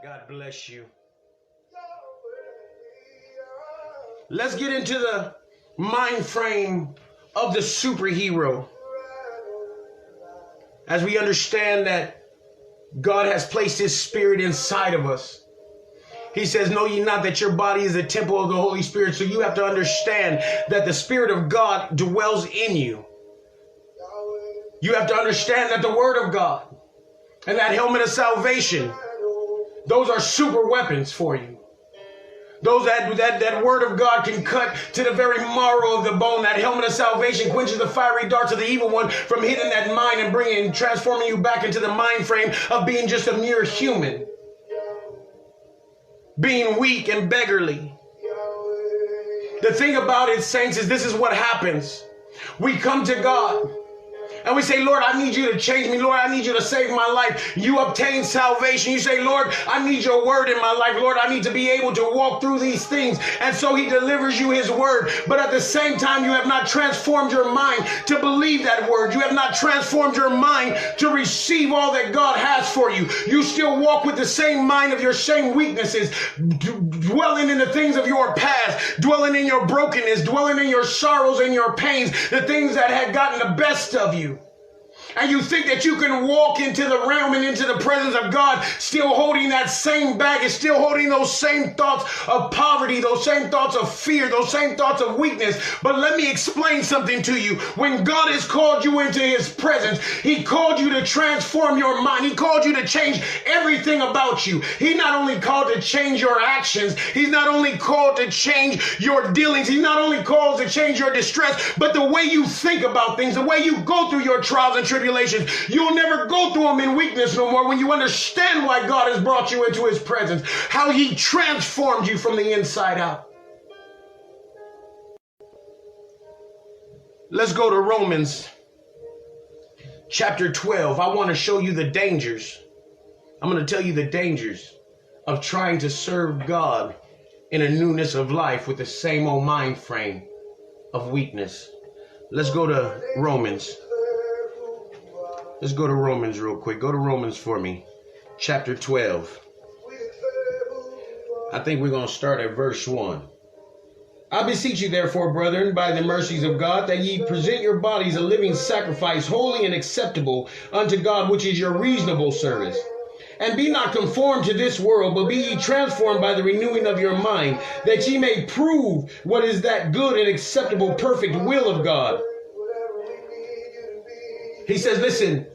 God bless you. Let's get into the mind frame of the superhero as we understand that God has placed his spirit inside of us. He says, know ye not that your body is a temple of the Holy Spirit? So you have to understand that the Spirit of God dwells in you. You have to understand that the Word of God and that helmet of salvation, those are super weapons for you. Those that Word of God can cut to the very marrow of the bone. That helmet of salvation quenches the fiery darts of the evil one from hitting that mind and transforming you back into the mind frame of being just a mere human. Being weak and beggarly. The thing about it, saints, is this is what happens. We come to God and we say, Lord, I need you to change me. Lord, I need you to save my life. You obtain salvation. You say, Lord, I need your word in my life. Lord, I need to be able to walk through these things. And so he delivers you his word. But at the same time, you have not transformed your mind to believe that word. You have not transformed your mind to receive all that God has for you. You still walk with the same mind of your same weaknesses, dwelling in the things of your past, dwelling in your brokenness, dwelling in your sorrows and your pains, the things that had gotten the best of you. And you think that you can walk into the realm and into the presence of God still holding that same baggage, still holding those same thoughts of poverty, those same thoughts of fear, those same thoughts of weakness. But let me explain something to you. When God has called you into his presence, he called you to transform your mind. He called you to change everything about you. He not only called to change your actions, he's not only called to change your dealings, he's not only called to change your distress, but the way you think about things, the way you go through your trials and tribulations. You'll never go through them in weakness no more when you understand why God has brought you into his presence, how he transformed you from the inside out. Let's go to Romans chapter 12. I want to show you the dangers. I'm going to tell you the dangers of trying to serve God in a newness of life with the same old mind frame of weakness. Let's go to Romans. Let's go to Romans real quick. Go to Romans for me. Chapter 12. I think we're going to start at verse 1. I beseech you, therefore, brethren, by the mercies of God, that ye present your bodies a living sacrifice, holy and acceptable unto God, which is your reasonable service. And be not conformed to this world, but be ye transformed by the renewing of your mind, that ye may prove what is that good and acceptable, perfect will of God. He says, listen,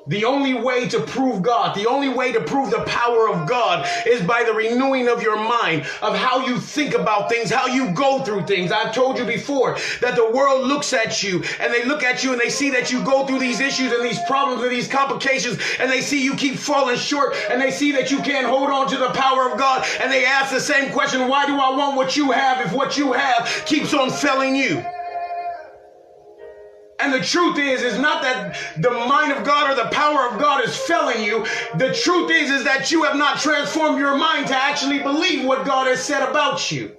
the only way to prove God, the only way to prove the power of God is by the renewing of your mind, of how you think about things, how you go through things. I've told you before that the world looks at you and they look at you and they see that you go through these issues and these problems and these complications, and they see you keep falling short, and they see that you can't hold on to the power of God, and they ask the same question, why do I want what you have if what you have keeps on failing you? And the truth is not that the mind of God or the power of God is failing you. The truth is that you have not transformed your mind to actually believe what God has said about you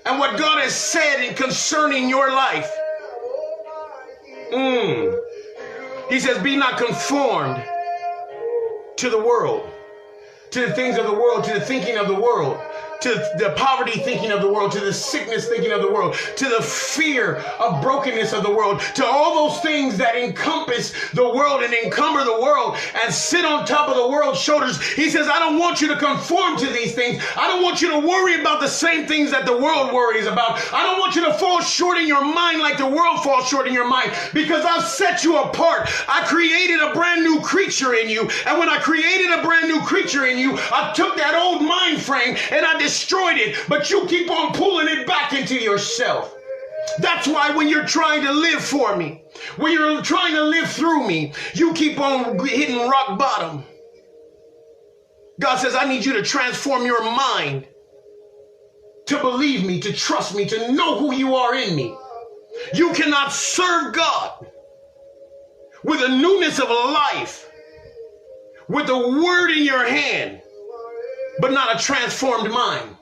and what God has said in concerning your life. He says, be not conformed to the world, to the things of the world, to the thinking of the world, to the poverty thinking of the world, to the sickness thinking of the world, to the fear of brokenness of the world, to all those things that encompass the world and encumber the world and sit on top of the world's shoulders. He says, I don't want you to conform to these things. I don't want you to worry about the same things that the world worries about. I don't want you to fall short in your mind like the world falls short in your mind, because I've set you apart. I created a brand new creature in you. And when I created a brand new creature in you, I took that old mind frame and I destroyed it, but you keep on pulling it back into yourself. That's why when you're trying to live for me, when you're trying to live through me, you keep on hitting rock bottom. God says, I need you to transform your mind to believe me, to trust me, to know who you are in me. You cannot serve God with a newness of life, with the word in your hand, but not a transformed mind.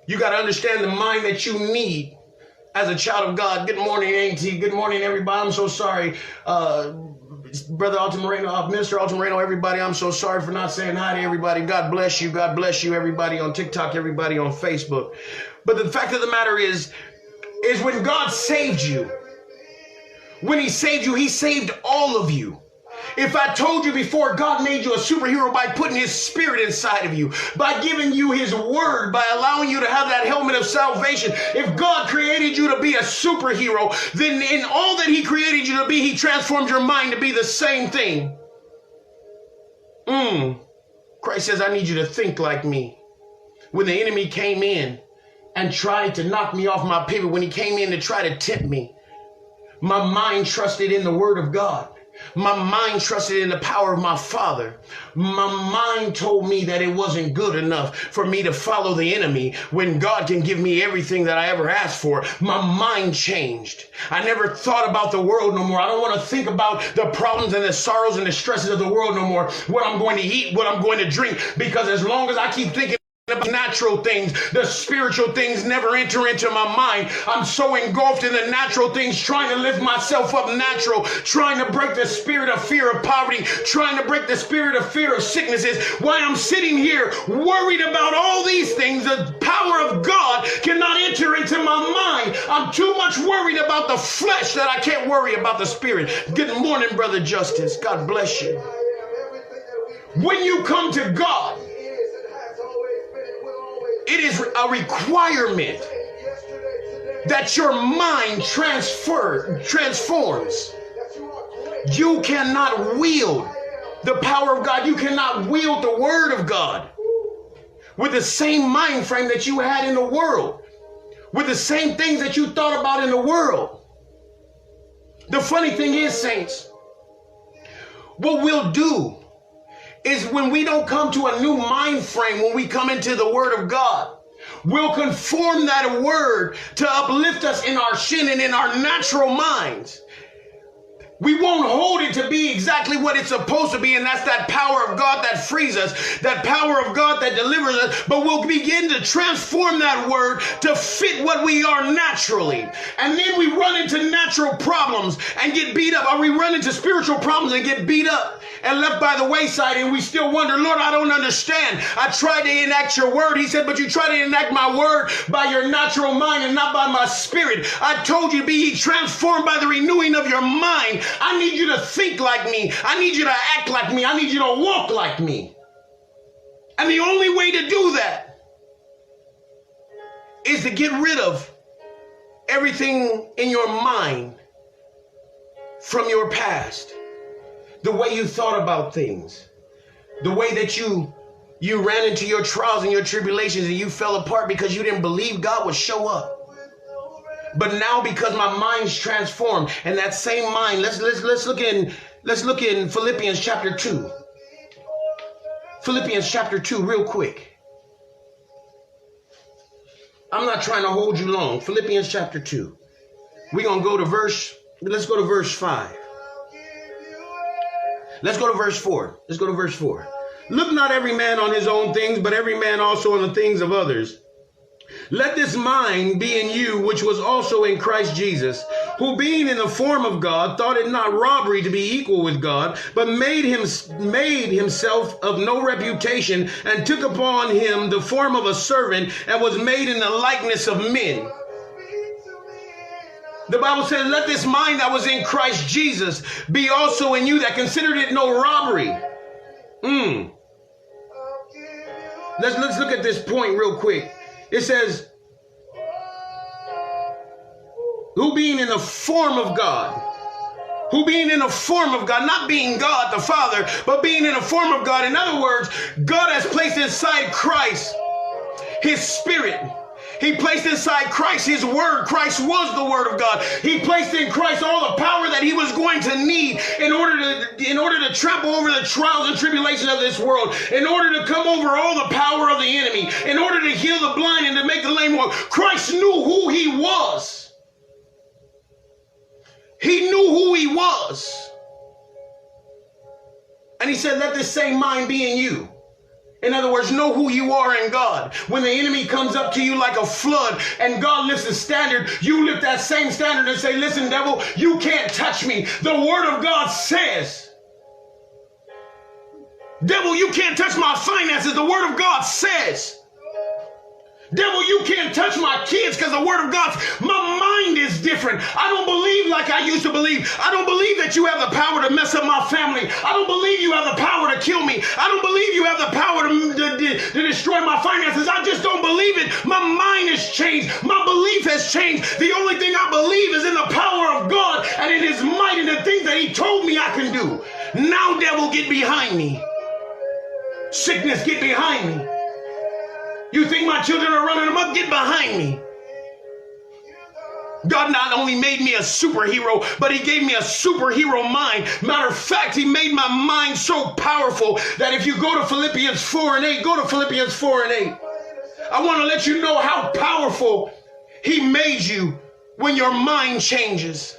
You got to understand the mind that you need as a child of God. Good morning, AT. Good morning, everybody. I'm so sorry. Brother Alton Moreno, Minister Alton Moreno, everybody, I'm so sorry for not saying hi to everybody. God bless you. God bless you, everybody on TikTok, everybody on Facebook. But the fact of the matter is when God saved you, when he saved all of you. If I told you before, God made you a superhero by putting his spirit inside of you, by giving you his word, by allowing you to have that helmet of salvation. If God created you to be a superhero, then in all that he created you to be, he transformed your mind to be the same thing. Christ says, I need you to think like me. When the enemy came in and tried to knock me off my pivot, when he came in to try to tempt me, my mind trusted in the word of God. My mind trusted in the power of my Father. My mind told me that it wasn't good enough for me to follow the enemy when God can give me everything that I ever asked for. My mind changed. I never thought about the world no more. I don't want to think about the problems and the sorrows and the stresses of the world no more. What I'm going to eat, what I'm going to drink, because as long as I keep thinking about natural things, the spiritual things never enter into my mind. I'm so engulfed in the natural things, trying to lift myself up natural, trying to break the spirit of fear of poverty, trying to break the spirit of fear of sicknesses. While I'm sitting here worried about all these things, the power of God cannot enter into my mind. I'm too much worried about the flesh that I can't worry about the spirit. Good morning, Brother Justice. God bless you. When you come to God, it is a requirement that your mind transforms. You cannot wield the power of God. You cannot wield the word of God with the same mind frame that you had in the world, with the same things that you thought about in the world. The funny thing is, saints, what we'll do is when we don't come to a new mind frame, when we come into the word of God, we'll conform that word to uplift us in our sin and in our natural minds. We won't hold it to be exactly what it's supposed to be, and that's that power of God that frees us, that power of God that delivers us, but we'll begin to transform that word to fit what we are naturally. And then we run into natural problems and get beat up, or we run into spiritual problems and get beat up and left by the wayside, and we still wonder, Lord, I don't understand. I tried to enact your word. He said, but you try to enact my word by your natural mind and not by my spirit. I told you to be ye transformed by the renewing of your mind. I need you to think like me. I need you to act like me. I need you to walk like me. And the only way to do that is to get rid of everything in your mind from your past. The way you thought about things, the way that you ran into your trials and your tribulations and you fell apart because you didn't believe God would show up. But now, because my mind's transformed, and that same mind, let's look in Philippians chapter 2. Philippians chapter 2, real quick. I'm not trying to hold you long. Philippians chapter 2. We're going to go to let's go to verse 5. Let's go to verse 4. Let's go to verse 4. Look not every man on his own things, but every man also on the things of others. Let this mind be in you, which was also in Christ Jesus, who being in the form of God, thought it not robbery to be equal with God, but made himself of no reputation, and took upon him the form of a servant, and was made in the likeness of men. The Bible says, let this mind that was in Christ Jesus be also in you, that considered it no robbery. Let's look at this point real quick. It says, who being in the form of God, not being God the Father, but being in the form of God. In other words, God has placed inside Christ his spirit. He placed inside Christ his word. Christ was the word of God. He placed in Christ all the power that he was going to need in order to trample over the trials and tribulations of this world, in order to come over all the power of the enemy, in order to heal the blind and to make the lame walk. Christ knew who he was. He knew who he was. And he said, let this same mind be in you. In other words, know who you are in God. When the enemy comes up to you like a flood and God lifts the standard, you lift that same standard and say, listen, devil, you can't touch me. The word of God says, devil, you can't touch my finances. The word of God says, devil, you can't touch my kids because the word of God, my mind is different. I don't believe like I used to believe. I don't believe that you have the power to mess up my family. I don't believe you have the power to kill me. I don't believe you have the power to destroy my finances. I just don't believe it. My mind has changed. My belief has changed. The only thing I believe is in the power of God and in his might and the things that he told me I can do. Now, devil, get behind me. Sickness, get behind me. You think my children are running amok? Get behind me. God not only made me a superhero, but he gave me a superhero mind. Matter of fact, he made my mind so powerful that if you go to Philippians 4:8, go to Philippians 4:8. I want to let you know how powerful he made you when your mind changes.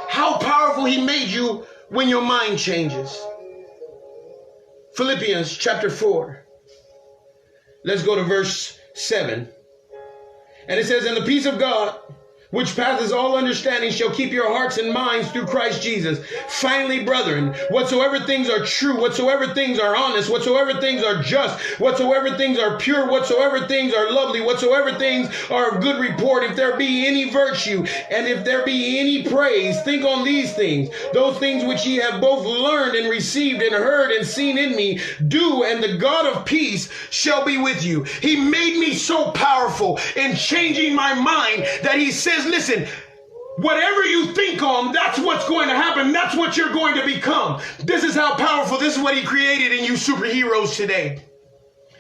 How powerful he made you when your mind changes. Philippians chapter 4. Let's go to verse 7. And it says, and the peace of God, which passes all understanding, shall keep your hearts and minds through Christ Jesus. Finally, brethren, whatsoever things are true, whatsoever things are honest, whatsoever things are just, whatsoever things are pure, whatsoever things are lovely, whatsoever things are of good report, if there be any virtue, and if there be any praise, think on these things. Those things which ye have both learned and received and heard and seen in me, do, and the God of peace shall be with you. He made me so powerful in changing my mind that he says, listen, whatever you think on, that's what's going to happen. That's what you're going to become. This is how powerful. This is what he created in you superheroes today.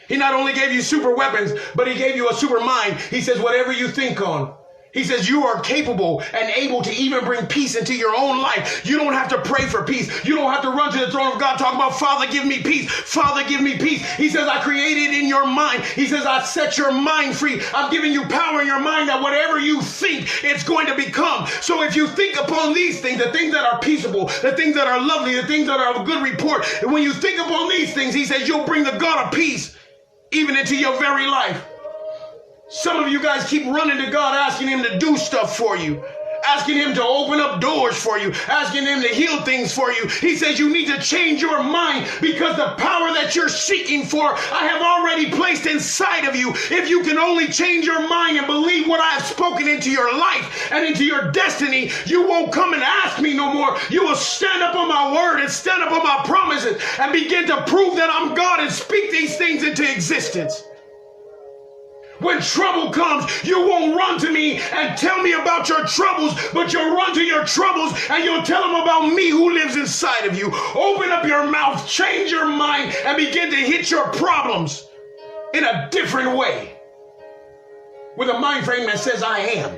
He not only gave you super weapons, but he gave you a super mind. He says, whatever you think on. He says you are capable and able to even bring peace into your own life. You don't have to pray for peace. You don't have to run to the throne of God talking about, Father, give me peace. Father, give me peace. He says, I created in your mind. He says, I set your mind free. I'm giving you power in your mind that whatever you think, it's going to become. So if you think upon these things, the things that are peaceable, the things that are lovely, the things that are of good report, and when you think upon these things, he says, you'll bring the God of peace even into your very life. Some of you guys keep running to God, asking him to do stuff for you, asking him to open up doors for you, asking him to heal things for you. He says you need to change your mind because the power that you're seeking for, I have already placed inside of you. If you can only change your mind and believe what I have spoken into your life and into your destiny, you won't come and ask me no more. You will stand up on my word and stand up on my promises and begin to prove that I'm God and speak these things into existence. When trouble comes, you won't run to me and tell me about your troubles, but you'll run to your troubles and you'll tell them about me who lives inside of you. Open up your mouth, change your mind, and begin to hit your problems in a different way. With a mind frame that says, I am.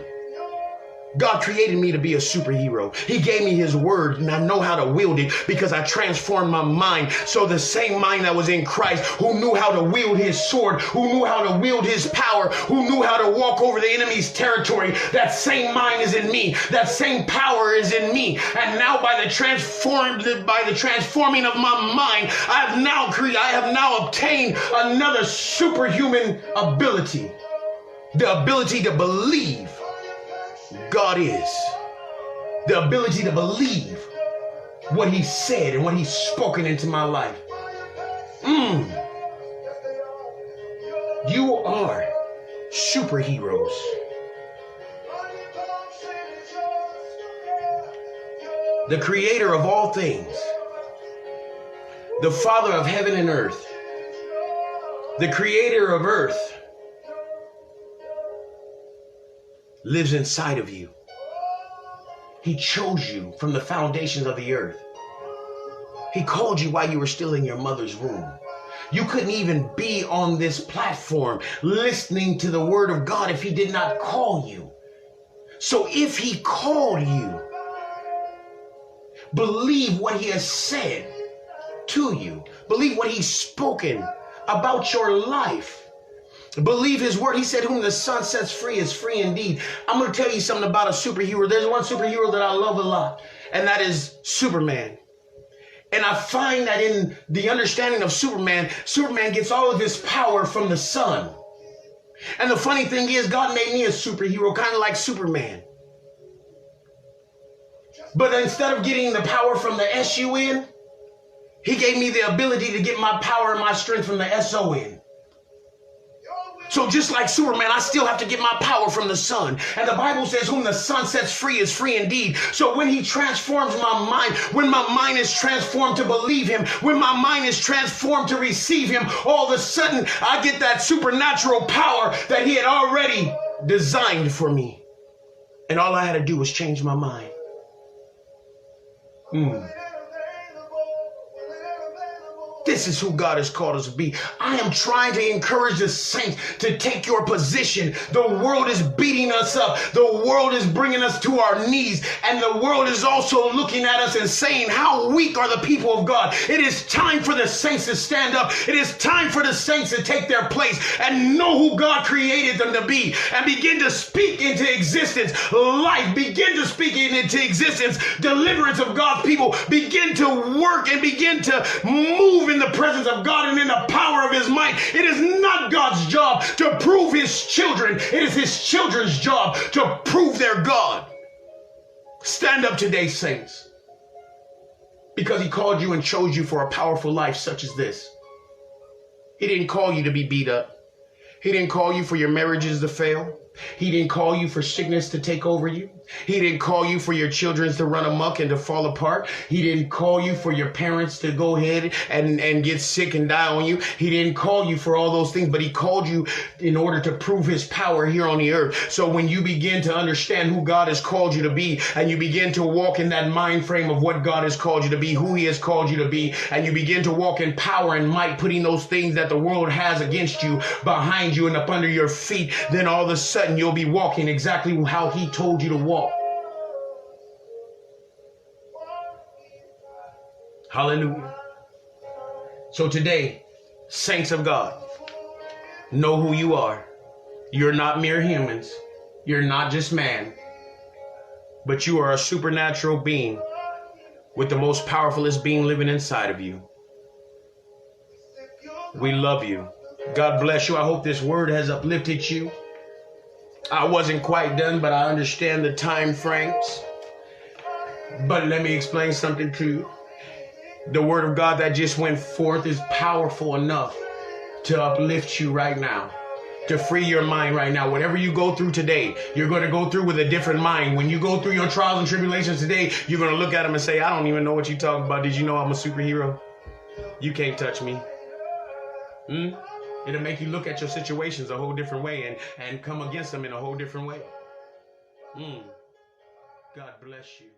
God created me to be a superhero. He gave me his word and I know how to wield it because I transformed my mind. So the same mind that was in Christ, who knew how to wield his sword, who knew how to wield his power, who knew how to walk over the enemy's territory, that same mind is in me. That same power is in me. And now by the transforming of my mind, I have now obtained another superhuman ability. The ability to believe God is. The ability to believe what he said and what he's spoken into my life. You are superheroes. The creator of all things, the Father of heaven and earth, the creator of earth, lives inside of you. He chose you from the foundations of the earth. He called you while you were still in your mother's womb. You couldn't even be on this platform listening to the word of God if he did not call you. So if he called you, believe what he has said to you. Believe what he's spoken about your life. Believe his word. He said, whom the Son sets free is free indeed. I'm going to tell you something about a superhero. There's one superhero that I love a lot, and that is Superman. And I find that in the understanding of Superman, Superman gets all of his power from the sun. And the funny thing is, God made me a superhero, kind of like Superman. But instead of getting the power from the S-U-N, he gave me the ability to get my power and my strength from the S-O-N. So just like Superman, I still have to get my power from the sun. And the Bible says, whom the sun sets free is free indeed. So when he transforms my mind, when my mind is transformed to believe him, when my mind is transformed to receive him, all of a sudden I get that supernatural power that he had already designed for me. And all I had to do was change my mind. This is who God has called us to be. I am trying to encourage the saints to take your position. The world is beating us up. The world is bringing us to our knees. And the world is also looking at us and saying, how weak are the people of God? It is time for the saints to stand up. It is time for the saints to take their place and know who God created them to be and begin to speak into existence life. Begin to speak into existence deliverance of God's people. Begin to work and begin to move in the presence of God and in the power of his might. It is not God's job to prove his children. It is his children's job to prove their God. Stand up today, saints, because he called you and chose you for a powerful life such as this. He didn't call you to be beat up. He didn't call you for your marriages to fail. He didn't call you for sickness to take over you. He didn't call you for your children to run amok and to fall apart. He didn't call you for your parents to go ahead and get sick and die on you. He didn't call you for all those things, but he called you in order to prove his power here on the earth. So when you begin to understand who God has called you to be, and you begin to walk in that mind frame of what God has called you to be, who he has called you to be, and you begin to walk in power and might, putting those things that the world has against you behind you and up under your feet, then all of a sudden you'll be walking exactly how he told you to walk. Hallelujah. So today, saints of God, know who you are. You're not mere humans. You're not just man, but you are a supernatural being with the most powerfulest being living inside of you. We love you. God bless you. I hope this word has uplifted you. I wasn't quite done, but I understand the time frames. But let me explain something to you. The word of God that just went forth is powerful enough to uplift you right now, to free your mind right now. Whatever you go through today, you're going to go through with a different mind. When you go through your trials and tribulations today, you're going to look at them and say, I don't even know what you're talking about. Did you know I'm a superhero? You can't touch me. It'll make you look at your situations a whole different way and come against them in a whole different way. God bless you.